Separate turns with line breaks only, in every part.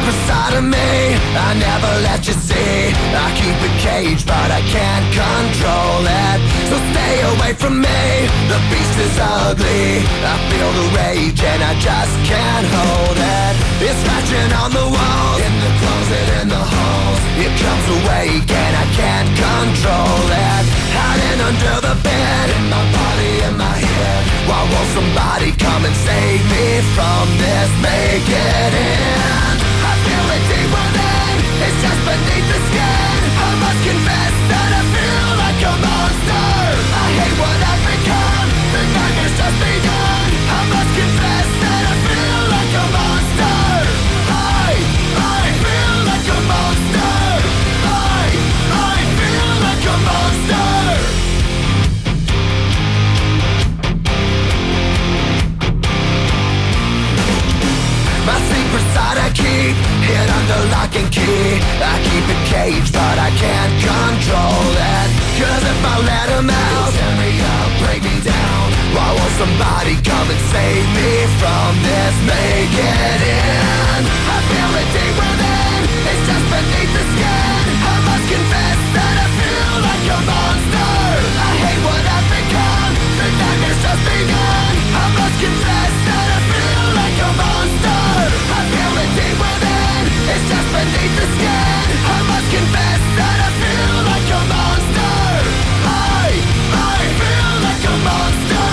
secret side of me I never let you see. I keep it caged but I can't control it. So stay away from me, the beast is ugly. I feel the rage and I just can't hold it. It's scratching on the walls, in the closet, in the halls. It comes awake and I can't control it. Hiding under the bed, in my body, in my head. Why won't somebody come and save me from this? Make it end. I feel it deep within, it's just beneath the skin. I must confess that I feel like a monster. I hate what I've become, the nightmare's just begun. I must confess that I feel like a monster. I feel like a monster. I feel like a monster. My secret side I keep hid under lock and key. I keep it caged but I can't control it. Cause if I let him out, he'll tear me up, break me down. Why won't somebody come and save me from this? Make it end. I feel it deep within, it's just beneath the skin. I must confess that I feel like a monster. I hate what I've become, the nightmare's just begun. I must confess that I feel like a monster. I feel it deep within, it's just beneath the skin. I must confess that I feel like a monster. I feel like a monster.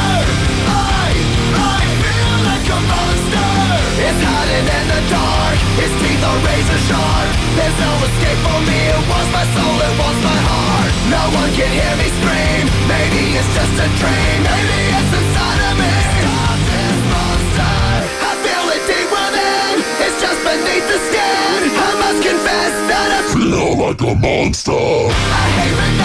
I feel like a monster. It's hiding in the dark, its teeth are razor sharp. There's no escape for me, it wants my soul, it wants my heart. No one can hear me scream, maybe it's just a dream. Maybe it's inside of me. Stop this monster. I feel it deep within, it's just beneath the skin. I must confess that I feel like a monster. I hate